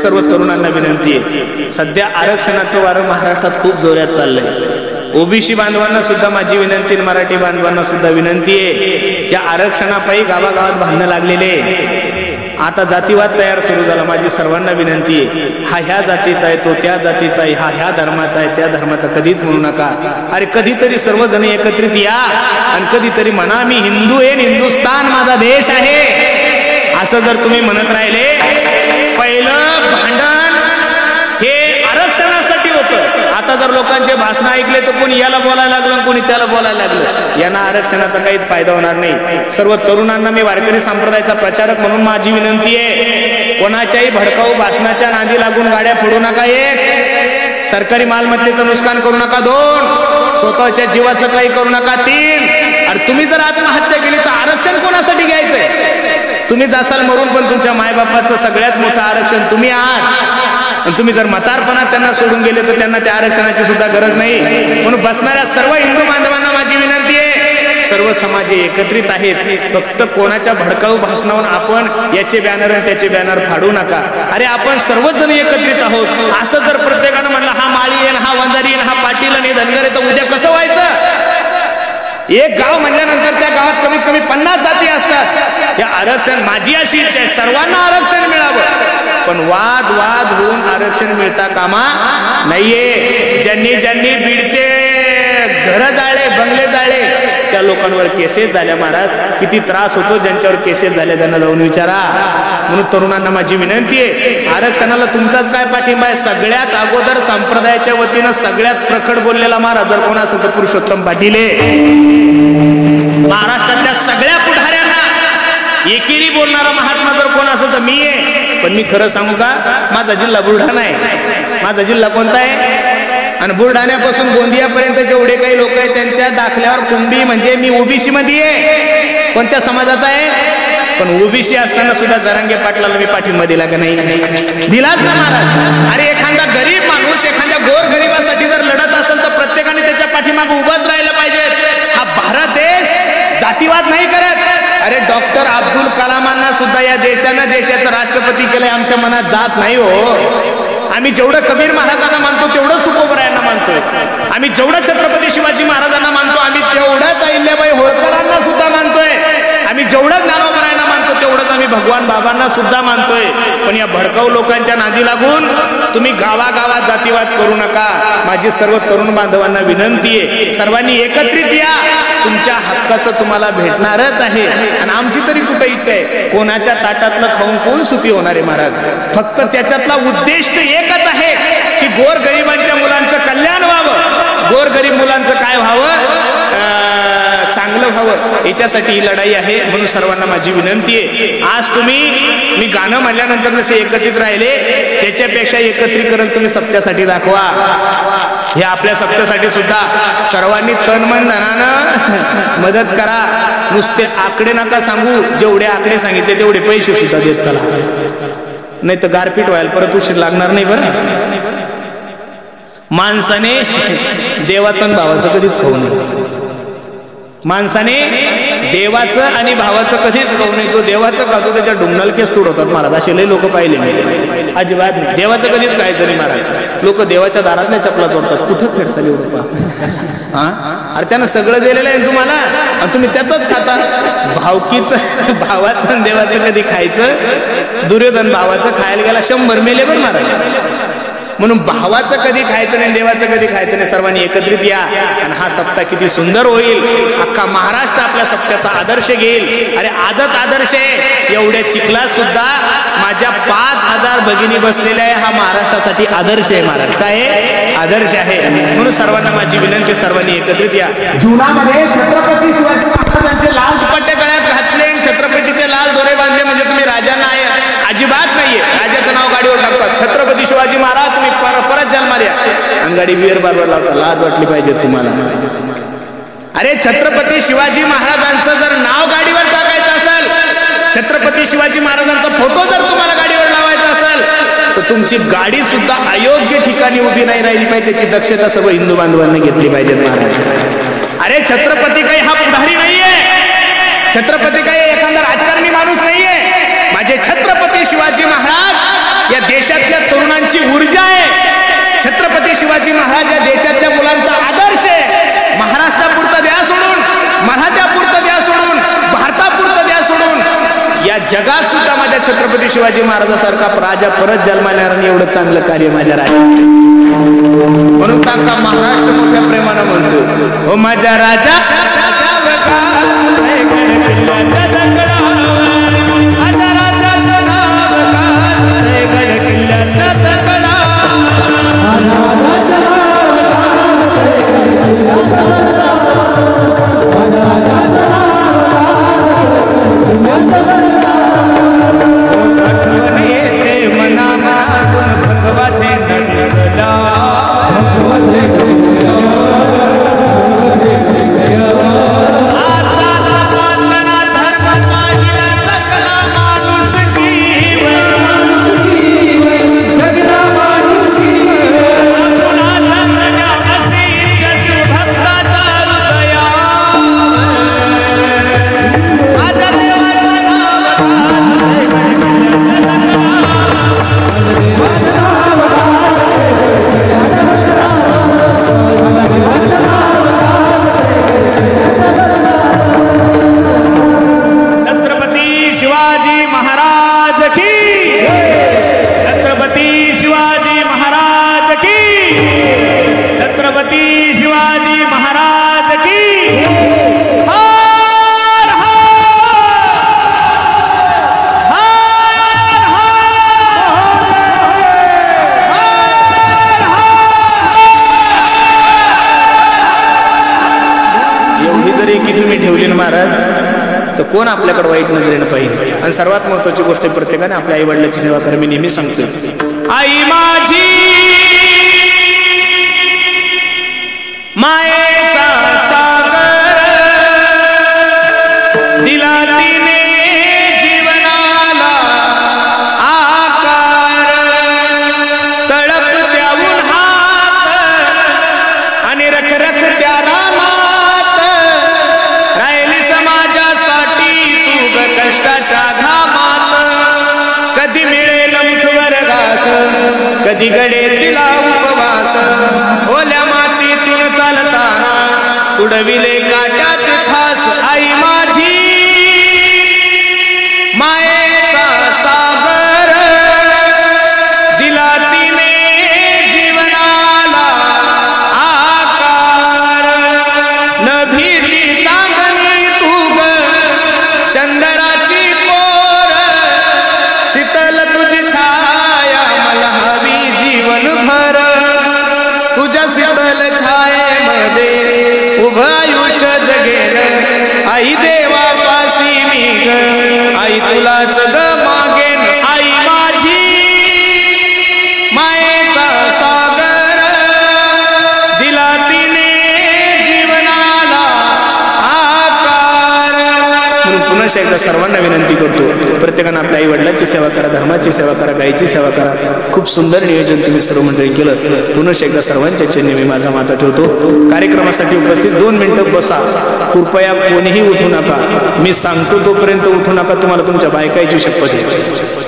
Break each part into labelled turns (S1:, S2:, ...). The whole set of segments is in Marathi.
S1: सर्व तरुणांना विनंती आहे, सध्या आरक्षणाचं वारं महाराष्ट्रात खूप जोरात चाललंय। ओबीसी बांधवांना सुद्धा माझी विनंती, मराठी बांधवांना सुद्धा विनंती आहे, या आरक्षणापायी गावागावात भांडणं लागलेले, आता जातीवाद तयार सुरू झाला। माझी सर्वांना विनंती आहे, हा ह्या जातीचा आहे, तो त्या जातीचा आहे, हा ह्या धर्माचा आहे, त्या धर्माचा कधीच म्हणू नका। अरे कधीतरी सर्वजण एकत्रित या आणि कधीतरी म्हणा मी हिंदू आहे, हिंदुस्तान माझा देश आहे, असं जर तुम्ही म्हणत राहिले। पहिलं भांडण हे आरक्षणासाठी होतं, आता जर लोकांचे भाषण ऐकले तर कोणी याला बोलायला लागलं, कोणी त्याला बोलायला लागलं, यांना आरक्षणाचा काहीच फायदा होणार नाही। सर्व तरुणांना मी वारकरी संप्रदायाचा प्रचारक म्हणून माझी विनंती आहे, कोणाच्याही भडकाऊ भाषणाच्या नादी लागून गाड्या फोडू नका। एक, सरकारी मालमत्तेचं नुकसान करू नका। दोन, स्वतःच्या जीवाचं काही करू नका। तीन, आणि तुम्ही जर आत्महत्या केली तर आरक्षण कोणासाठी घ्यायचंय? तुम्ही जासाल मरून, पण तुमच्या मायबापाचं सगळ्यात मोठं आरक्षण तुम्ही आहात। तुम्ही जर म्हातारपणात त्यांना सोडून गेले तर त्यांना त्या आरक्षणाची सुद्धा गरज नाही। म्हणून बसणाऱ्या सर्व हिंदू बांधवांना माझी विनंती आहे, सर्व समाज एकत्रित आहेत, फक्त कोणाच्या भडकाऊ भाषणावर आपण याचे बॅनर आणि त्याचे बॅनर फाडू नका। अरे आपण सर्वजण एकत्रित आहोत, असं जर प्रत्येकानं म्हणलं हा माळी आहे, हा वंजारी आहे, हा पाटील आणि धनगर आहे, तर उद्या कसं व्हायचं? एक गाव म्हणल्यानंतर त्या गावात कमीत कमी 50 जाती असतात। हे आरक्षण, माझी अशी इच्छा आहे सर्वांना आरक्षण मिळावं, पण वाद होऊन आरक्षण मिळता कामा नाहीये। ज्यांनी बीडचे घर जाळे, बंगले जाळे, त्या लोकांवर केसेस झाल्या। महाराज किती त्रास होतो ज्यांच्यावर केसेस झाले, त्यांना जाऊन विचारा। म्हणून तरुणांना माझी विनंती आहे, आरक्षणाला तुमचाच काय पाठिंबा आहे? सगळ्यात अगोदर संप्रदायाच्या वतीनं सगळ्यात प्रखड बोललेला महाराज जर कोण असेल तर पुरुषोत्तम पाटील आहे। महाराष्ट्रातल्या सगळ्या पुढाऱ्यांना एकेरी बोलणारा महात्मा जर कोण असेल तर मी आहे। पण मी खरं सांगू का, माझा जिल्हा बुलढाणा आहे। माझा जिल्हा कोणता आहे? आणि बुलढाण्यापासून गोंदियापर्यंत जेवढे काही लोक आहेत त्यांच्या दाखल्यावर कुंभी म्हणजे मी ओबीसी मध्ये आहे। कोणत्या समाजाचा आहे? पण ओबीसी असताना सुद्धा जरांगे पाटलाला मी पाठिंबा दिला का नाही? दिलाच ना महाराज। अरे एखादा गरीब माणूस एखाद्या गोर गरीबासाठी जर लढत असेल तर प्रत्येकाने त्याच्या पाठीमागे उभंच राहिलं पाहिजे। हा भारत देश जातीवाद नाही करत। अरे डॉक्टर अब्दुल कलामांना सुद्धा या देशानं देशाचं राष्ट्रपती केलंय, आमच्या मनात जात नाही हो। आम्ही जेवढं कबीर महाराजांना मानतो तेवढंच तुकोबरायांना मानतोय। आम्ही जेवढं छत्रपती शिवाजी महाराजांना मानतो आम्ही तेवढंच अहिल्याबाई होळकरांना सुद्धा मानतोय। आम्ही जेवढं ज्ञानोबरायांना मानतो तेवढंच आम्ही भगवान बाबांना सुद्धा मानतोय। पण या भडकाऊ लोकांच्या नादी लागून तुम्ही गावागावात जातीवाद करू नका। माझी सर्व तरुण बांधवांना विनंती आहे, सर्वांनी एकत्रित या, तुमच्या हक्काचं तुम्हाला भेटणारच आहे। आणि आमची तरी कुठे इच्छा आहे, कोणाच्या ताटातलं खाऊन कोण सुखी होणार आहे महाराज? फक्त त्याच्यातला उद्देश एकच आहे की गोरगरिबांच्या मुलांचं कल्याण व्हावं, गोरगरीब मुलांचं काय व्हावं, चांगलं व्हावं, याच्यासाठी ही लढाई आहे। म्हणून सर्वांना माझी विनंती आहे, आज तुम्ही मी गाणं म्हणल्यानंतर जसे एकत्रित राहिले त्याच्यापेक्षा एकत्रीकरण तुम्ही सप्त्यासाठी दाखवा। हे आपल्या सप्त्यासाठी सुद्धा सर्वांनी तन मन धनानं मदत करा। नुसते आकडे नका सांगू, जेवढे आकडे सांगितले तेवढे पैसे सुद्धा देत चला, नाही तर गारपीट व्हायला परत उशीर लागणार नाही। बरं, माणसाने देवाचं आणि भावाचं कधीच खाऊ नये। माणसाने देवाचं आणि भावाचं कधीच खाऊ नये। जो देवाचं खातो त्याच्या डुंगणाला केस तुडवतात महाराज, असे लय लोक पाहिले मी, अजिबात नाही। देवाचं कधीच खायचं नाही महाराज। लोक देवाच्या दारातल्या चपला चोरतात, कुठं फेडसाली रुपा? अरे त्यानं सगळं दिलेलं आहे तुम्हाला आणि तुम्ही त्याचंच खाता। भावकीचं भावाचं देवाचं कधी खायचं? दुर्योधन भावाचं खायला गेला 100 मेले बरं महाराज। म्हणून भावाचं कधी खायचं नाही, देवाचं कधी खायचं नाही। सर्वांनी एकत्रित या आणि हा सप्ताह किती सुंदर होईल। अख्खा महाराष्ट्र आपल्या सप्त्याचा आदर्श घेईल। अरे आजच आदर्श आहे, एवढ्या चिखलात सुद्धा माझ्या 5000 भगिनी बसलेल्या आहे, हा महाराष्ट्रासाठी आदर्श आहे महाराज। काय आदर्श आहे? म्हणून सर्वांना माझी विनंती, सर्वांनी एकत्रित या। जीवनामध्ये छत्रपती शिवाजी महाराजांचे लाल दुपट्टे गळ्यात घातले, छत्रपतीचे लाल दोरे बांधले म्हणजे तुम्ही राजांना आहे? अजिबात नाहीये। राजाचं नाव गाडीवर टाकतात, छत्रपती शिवाजी महाराज तुम्ही परत जन्माला या, आणि गाडी बिअर बारवर लावता। लाज वाटली पाहिजे तुम्हाला। अरे छत्रपती शिवाजी महाराजांचं जर नाव गाडीवर टाकायचं असेल, छत्रपती शिवाजी महाराजांचा फोटो जर तुम्हाला गाडीवर लावायचा असेल तर तुमची गाडी सुद्धा अयोग्य ठिकाणी उभी नाही राहिली पाहिजे। त्याची दक्षता सर्व हिंदू बांधवांनी घेतली पाहिजे महाराज। अरे छत्रपती काही हा पुढारी नाहीये, छत्रपती काही एखादा राजकारणी माणूस नाहीये। माझे छत्रपती शिवाजी महाराज या देशातल्या छत्रपती शिवाजी महाराज या देशातल्या मुलांचा आदर्श आहे. महाराष्ट्रापुरतं द्या सोडून, मराठ्यापुरतं द्या सोडून, भारतापुरतं द्या सोडून, या जगात सुद्धा माझ्या छत्रपती शिवाजी महाराजासारखा राजा परत जन्माला येणार नाही, एवढं चांगलं कार्य माझ्या राजाचं. म्हणून काका महाराष्ट्र मोठ्या प्रेमानं म्हणतो, हो माझ्या राजा कोण आपल्याकडे वाईट नजरेनं पाहिजे. आणि सर्वात महत्वाची गोष्ट, प्रत्येकाने आपल्या आई वडिलांची सेवा करा. मी नेहमी सांगतो, आई माझी मायेचा सागर दिला तिने जीवनाला आकार, तळप त्याहून हात आणि रखरख त्या रामात राहिली समाजासाठी तू कष्टाच्या घामात. कधी मिळेल मुठभर घास, कधी घडे तिला उपवास, ओल्या मातीतून चालताना तुडविले काट्याचे फास. आई माझी मायेचा सागर दिला तिने जीवनाला आकार, नभीची चांदणी तू ग चंदराची पोर, शीतल तुझी छाया मला हवी जीवनभर. तुझ्या शीतल छायेमध्ये उभं आयुष्य जगेन, आई देवापासी मी ग, आई तुलाच ग मागेन. आई माझी मायेचा सागर दिला तिने जीवनाला आकार. म्हणून पुन्हा एकदा सर्वांना विनंती करतो, प्रत्येकानं आपल्या आई वडिलांची सेवा करा, धर्माची सेवा करा, गायीची सेवा करा. खूप सुंदर नियोजन तुम्ही सर्व मंडळी केलं. पुन्हा एकदा सर्वांच्या चरणी मी माझा माथा ठेवतो. कार्यक्रमासाठी उपस्थित 2 मिनिटं बसा. कृपया कोणीही उठू नका. मी सांगतो तोपर्यंत उठू नका. तुम्हाला तुमच्या बायकाची शपथ आहे.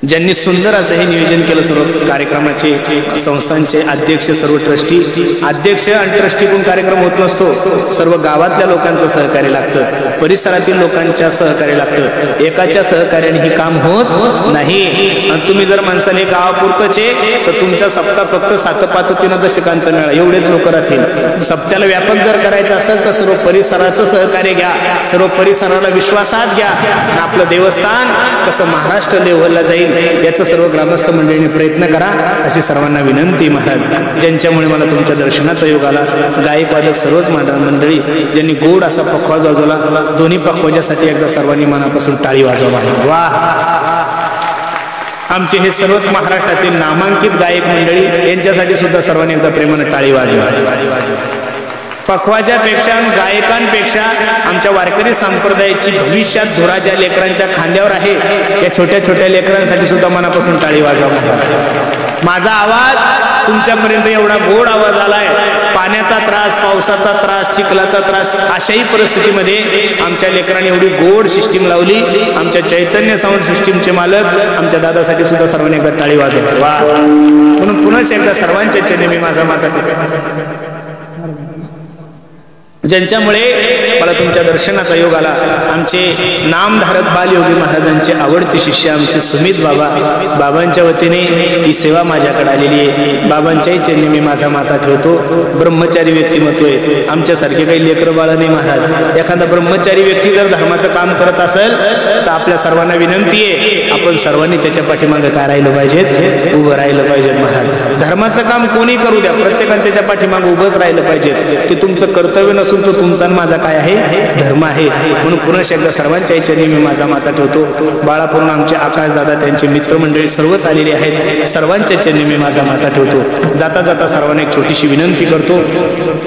S1: ज्यांनी सुंदर असं हे नियोजन केलं, सर्व कार्यक्रमाचे संस्थांचे अध्यक्ष, सर्व ट्रस्टी, अध्यक्ष आणि ट्रस्टी कोण कार्यक्रम होत नसतो. सर्व गावातल्या लोकांचं सहकार्य लागतं, परिसरातील लोकांच्या सहकार्य लागतं. एकाच्या सहकार्याने हे काम होत नाही. आणि तुम्ही जर माणसाने गावापुरतचे तर तुमच्या सप्ताह फक्त 7-5-3 दशकांचा मेळा, एवढेच लोक राहतील. सप्त्याला व्यापक जर करायचं असेल तर सर्व परिसराचं सहकार्य घ्या, सर्व परिसराला विश्वासात घ्या. आणि आपलं देवस्थान कसं महाराष्ट्र लेव्हलला जाईल याचं सर्व ग्रामस्थ मंडळीने प्रयत्न करा, अशी सर्वांना विनंती. महाराज ज्यांच्यामुळे मला तुमच्या दर्शनाचा योग आला, गायक वादक सर्वच मंडळी ज्यांनी गोड असा पखवाज वाजवला, दोन्ही पखवाजासाठी एकदा सर्वांनी मनापासून टाळी वाजवा. वा, आमचे हे सर्वच महाराष्ट्रातील नामांकित गायक मंडळी, यांच्यासाठी सुद्धा सर्वांनी एकदा प्रेमानं टाळी वाजवा. पखवाजापेक्षा गायकांपेक्षा आमच्या वारकरी संप्रदायाची भविष्यात धुरा ज्या लेकरांच्या खांद्यावर आहे, या छोट्या छोट्या लेकरांसाठी सुद्धा मनापासून टाळी वाजवा. माझा आवाज तुमच्यापर्यंत एवढा गोड आवाज आलाय, पाण्याचा त्रास, पावसाचा त्रास, चिखलाचा त्रास, अशाही परिस्थितीमध्ये आमच्या लेकरांनी एवढी गोड सिस्टीम लावली. आमच्या चैतन्य साऊंड सिस्टीमचे मालक आमच्या दादासाठी सुद्धा सर्वांनी एकदा टाळी वाजवली. वा. म्हणून पुन्हा एकदा सर्वांच्या चरणी मी माझा माता ज्यांच्यामुळे मला तुमच्या दर्शनाचा योग आला. आमचे नामधारक बालयोगी महाराजांचे आवडते शिष्य आमचे सुमित बाबा, बाबांच्या वतीने ही सेवा माझ्याकडे आलेली आहे. बाबांच्याही चरणी मी माझा माथा ठेवतो. ब्रह्मचारी व्यक्तिमत्व आहे आमच्यासारखे, काही लेकरं बाळा नाही महाराज. एखादा ब्रह्मचारी व्यक्ती जर धर्माचं काम करत असेल तर आपल्या सर्वांना विनंती आहे, आपण सर्वांनी त्याच्या पाठीमागे काय राहिलं पाहिजे, उभं राहिलं पाहिजे महाराज. धर्माचं काम कोणी करू द्या, प्रत्येकाने त्याच्या पाठीमागे उभंच राहिलं पाहिजे. ते तुमचं कर्तव्य नसून तो तुमचा माझा काय आहे, धर्म आहे. म्हणून पुन्हा एकदा सर्वांच्या चरणी मी माझा माथा ठेवतो. बाळापूर्ण आमचे आकाश दादा, त्यांचे मित्रमंडळी सर्वच आलेले आहेत. सर्वांच्या चरणी मी माझा माथा ठेवतो. जाता जाता सर्वांना एक छोटीशी विनंती करतो.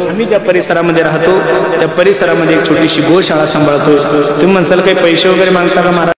S1: आम्ही ज्या परिसरामध्ये राहतो त्या परिसरामध्ये एक छोटीशी गोशाळा सांभाळतो. तुम्ही म्हणसाल काही पैसे वगैरे मागता का महाराज?